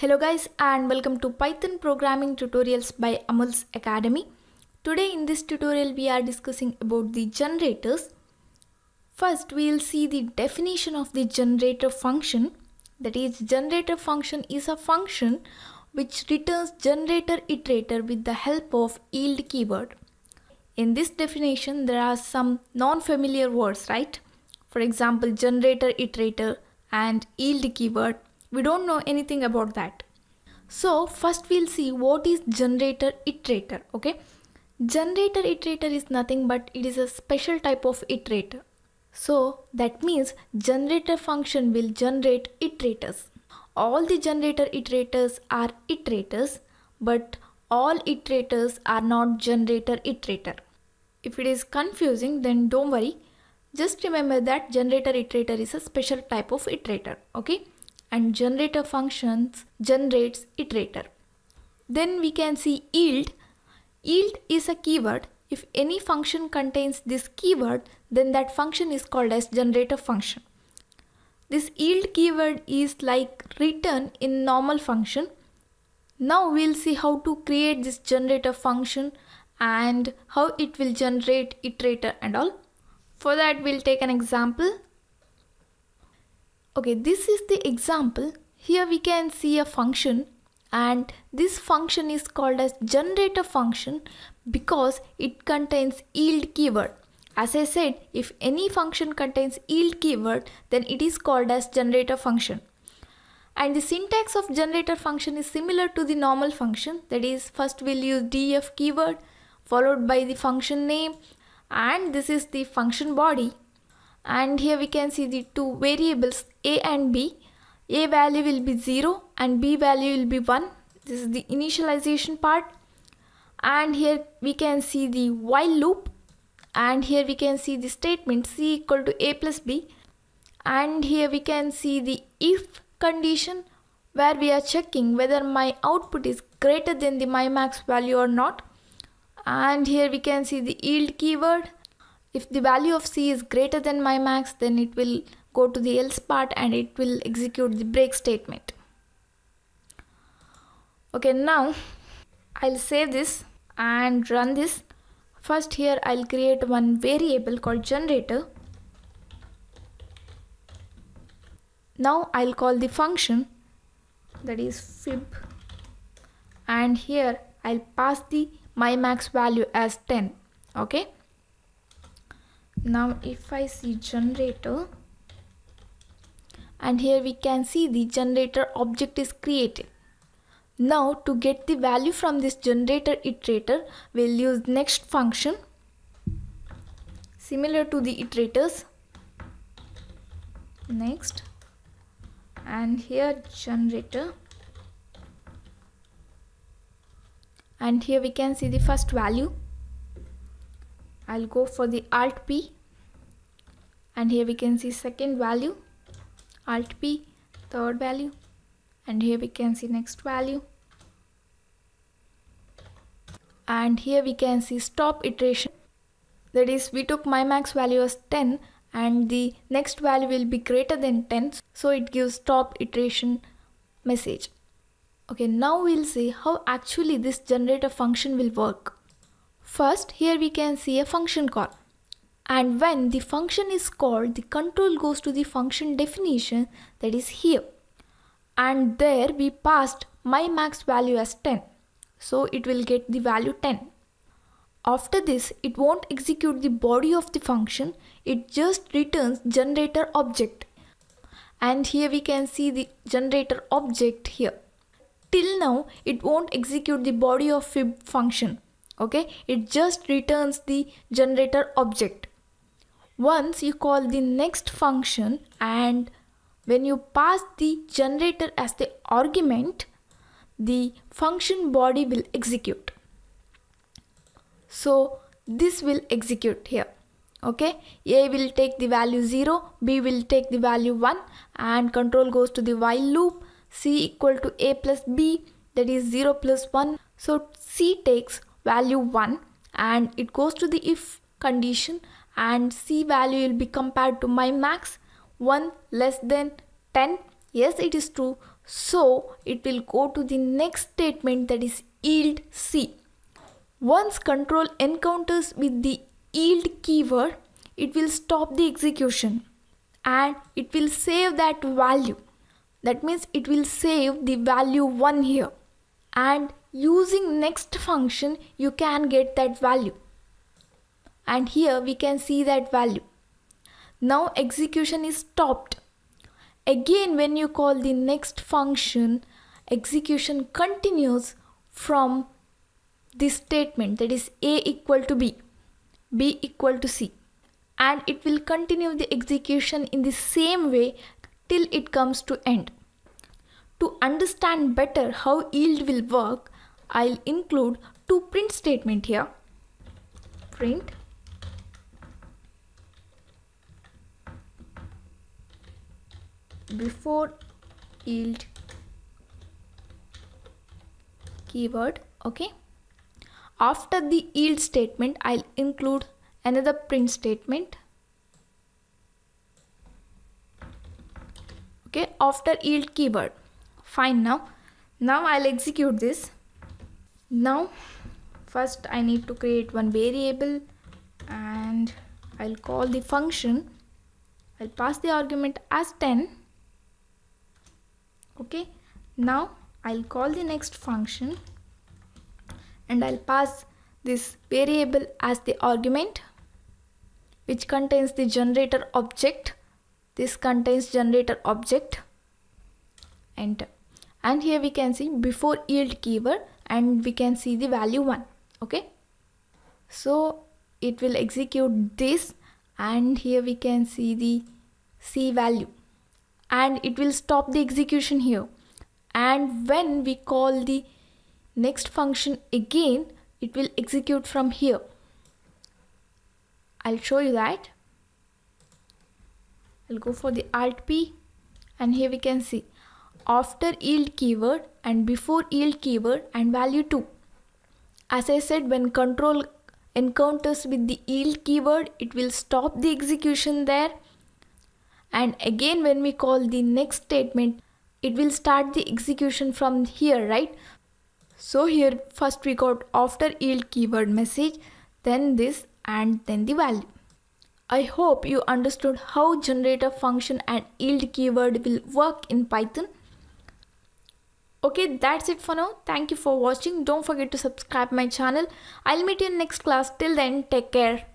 Hello guys and welcome to Python programming tutorials by Amul's Academy. Today in this tutorial we are discussing about the generators. First we will see the definition of the generator function. That is, generator function is a function which returns generator iterator with the help of yield keyword. In this definition there are some non-familiar words, right? For example, generator iterator and yield keyword. We don't know anything about that. So first we'll see what is generator iterator. Okay, generator iterator is nothing but it is a special type of iterator. So that means generator function will generate iterators. All the generator iterators are iterators, but all iterators are not generator iterator. If it is confusing, then don't worry. Just remember that generator iterator is a special type of iterator. Okay, and generator functions generates iterator. Then we can see yield. Yield is a keyword. If any function contains this keyword, then that function is called as generator function. This yield keyword is like return in normal function. Now we'll see how to create this generator function and how it will generate iterator and all. For that we'll take an example. Okay, this is the example. Here we can see a function, and this function is called as generator function because it contains yield keyword. As I said, if any function contains yield keyword, then it is called as generator function. And the syntax of generator function is similar to the normal function. That is, first we'll use def keyword followed by the function name, and this is the function body. And here we can see the two variables a and b. A value will be 0 and b value will be 1. This is the initialization part. And here we can see the while loop, and here we can see the statement c equal to a plus b. And here we can see the if condition where we are checking whether my output is greater than the my max value or not. And here we can see the yield keyword. If the value of c is greater than my max, then it will go to the else part and it will execute the break statement. Okay, now I'll save this and run this. First here I'll create one variable called generator. Now I'll call the function, that is fib, and here I'll pass the my max value as 10. Okay. Now if I see generator, and here we can see the generator object is created. Now to get the value from this generator iterator, we'll use next function similar to the iterators. Next, and here generator, and here we can see the first value. I'll go for the alt p, and here we can see second value, alt p, third value, and here we can see next value, and here we can see stop iteration. That is, we took my max value as 10 and the next value will be greater than 10, so it gives stop iteration message. Okay, now we'll see how actually this generator function will work. First, here we can see a function call, and when the function is called, the control goes to the function definition, that is here, and there we passed my max value as 10, so it will get the value 10. After this, it won't execute the body of the function, it just returns generator object, and here we can see the generator object here. Till now it won't execute the body of fib function. Okay, it just returns the generator object. Once you call the next function, and when you pass the generator as the argument, the function body will execute. So this will execute here. Okay, a will take the value 0, b will take the value 1, and control goes to the while loop, c equal to a plus b, that is 0 plus 1. So c takes value 1 and it goes to the if condition, and c value will be compared to my max 1 less than 10. Yes, it is true. So it will go to the next statement, that is yield C. Once control encounters with the yield keyword, it will stop the execution and it will save that value. That means it will save the value 1 here, and using next function you can get that value, and here we can see that value. Now execution is stopped. Again, when you call the next function, execution continues from this statement, that is A equal to B, B equal to C, and it will continue the execution in the same way till it comes to end. To understand better how yield will work, I'll include two print statement here. Print before yield keyword. Okay, after the yield statement I'll include another print statement. Okay, after yield keyword. Fine. Now I'll execute this. Now first I need to create one variable and I'll call the function. I'll pass the argument as 10. Okay, now I'll call the next function and I'll pass this variable as the argument, which contains the generator object. This contains generator object. Enter. And here we can see before yield keyword and we can see the value 1. Okay, so it will execute this and here we can see the C value, and it will stop the execution here, and when we call the next function again, it will execute from here. I'll show you that. I'll go for the Alt P, and here we can see after yield keyword and before yield keyword and value 2. As I said, when control encounters with the yield keyword, it will stop the execution there, and again when we call the next statement, it will start the execution from here, right? So here first we got after yield keyword message, then this, and then the value. I hope you understood how generator function and yield keyword will work in Python. Okay, that's it for now. Thank you for watching. Don't forget to subscribe my channel. I'll meet you in next class. Till then, take care.